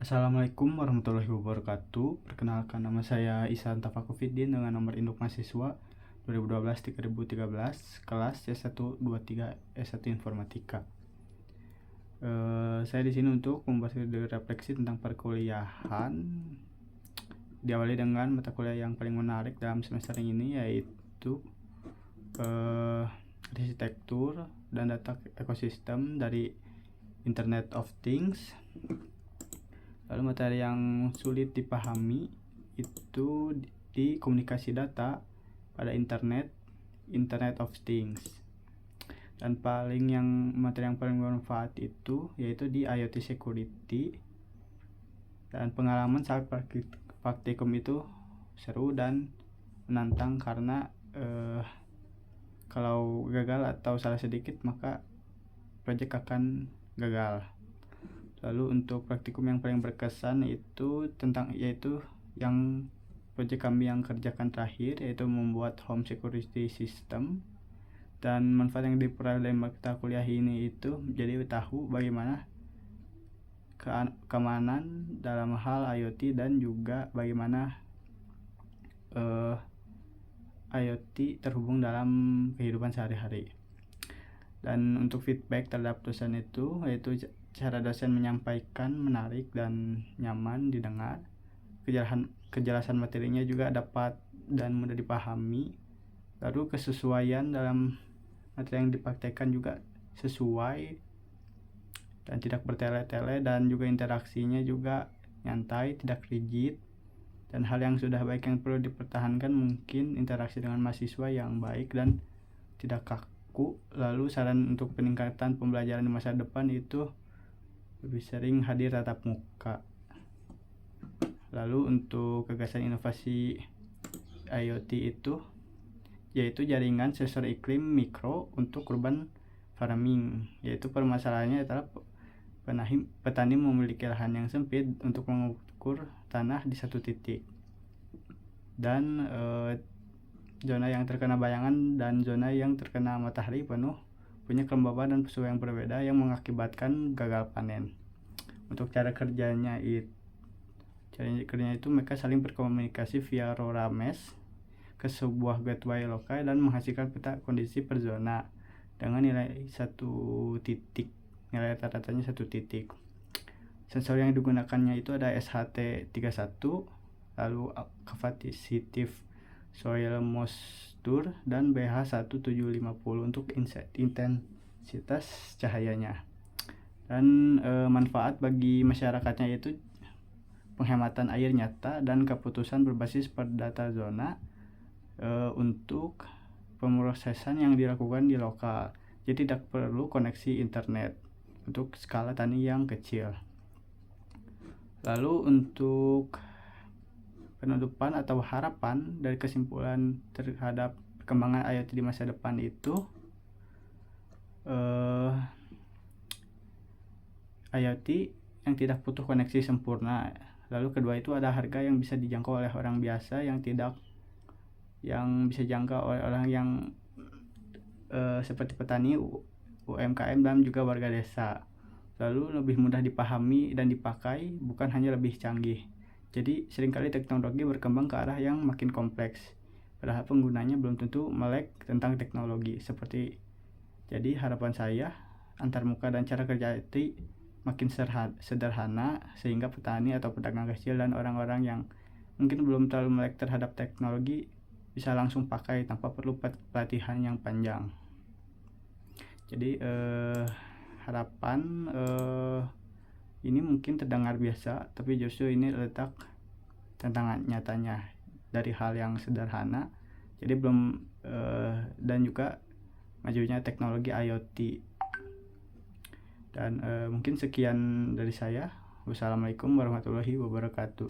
Assalamualaikum warahmatullahi wabarakatuh. Perkenalkan, nama saya Ihsan Tafakufiddin dengan nomor induk mahasiswa 2012-3013, kelas C123 S1 Informatika. Saya di sini untuk membuat video refleksi tentang perkuliahan. Diawali dengan mata kuliah yang paling menarik dalam semester ini, yaitu arsitektur dan data ekosistem dari Internet of Things. Lalu materi yang sulit dipahami itu di komunikasi data pada Internet of Things. Dan materi yang paling bermanfaat itu yaitu di IoT Security. Dan pengalaman saat praktikum itu seru dan menantang karena kalau gagal atau salah sedikit maka proyek akan gagal. Lalu untuk praktikum yang paling berkesan yaitu yang proyek kami yang kerjakan terakhir, yaitu membuat home security system. Dan manfaat yang diperoleh dari mata kuliah ini itu jadi tahu bagaimana keamanan dalam hal IoT dan juga bagaimana IoT terhubung dalam kehidupan sehari-hari. Dan untuk feedback terhadap dosen itu yaitu cara dosen menyampaikan menarik dan nyaman didengar. Kejelasan materinya juga dapat dan mudah dipahami. Lalu kesesuaian dalam materi yang dipraktekkan juga sesuai dan tidak bertele-tele, dan juga interaksinya juga nyantai, tidak rigid. Dan hal yang sudah baik yang perlu dipertahankan mungkin interaksi dengan mahasiswa yang baik dan tidak kaku. Lalu saran untuk peningkatan pembelajaran di masa depan itu lebih sering hadir tatap muka. Lalu untuk gagasan inovasi IoT itu yaitu jaringan sensor iklim mikro untuk urban farming, yaitu permasalahannya adalah petani memiliki lahan yang sempit untuk mengukur tanah di satu titik, dan zona yang terkena bayangan dan zona yang terkena matahari penuh punya kelembaban dan suhu yang berbeda yang mengakibatkan gagal panen. Untuk cara kerjanya itu mereka saling berkomunikasi via LoRa Mesh ke sebuah gateway lokal dan menghasilkan peta kondisi per zona dengan nilai rata-ratanya 1 titik. Sensor yang digunakannya itu ada SHT31, lalu Capacitive Soil Moisture, dan BH1750 untuk intensitas cahayanya. Dan manfaat bagi masyarakatnya yaitu penghematan air nyata dan keputusan berbasis per data zona untuk pemrosesan yang dilakukan di lokal. Jadi tidak perlu koneksi internet untuk skala tani yang kecil. Lalu untuk penutupan atau harapan dari kesimpulan terhadap perkembangan IoT di masa depan itu, IoT yang tidak butuh koneksi sempurna. Lalu kedua itu ada harga yang bisa dijangkau oleh orang biasa, yang bisa dijangkau oleh orang yang seperti petani, UMKM, dan juga warga desa. Lalu lebih mudah dipahami dan dipakai, bukan hanya lebih canggih. Jadi seringkali teknologi berkembang ke arah yang makin kompleks, padahal penggunanya belum tentu melek tentang teknologi. Jadi harapan saya antarmuka dan cara kerja IT makin sederhana, sehingga petani atau pedagang kecil dan orang-orang yang mungkin belum terlalu melek terhadap teknologi bisa langsung pakai tanpa perlu pelatihan yang panjang. Jadi harapan ini mungkin terdengar biasa, tapi justru ini letak tantangan nyatanya dari hal yang sederhana. Jadi dan juga majunya teknologi IoT. Dan mungkin sekian dari saya. Wassalamualaikum warahmatullahi wabarakatuh.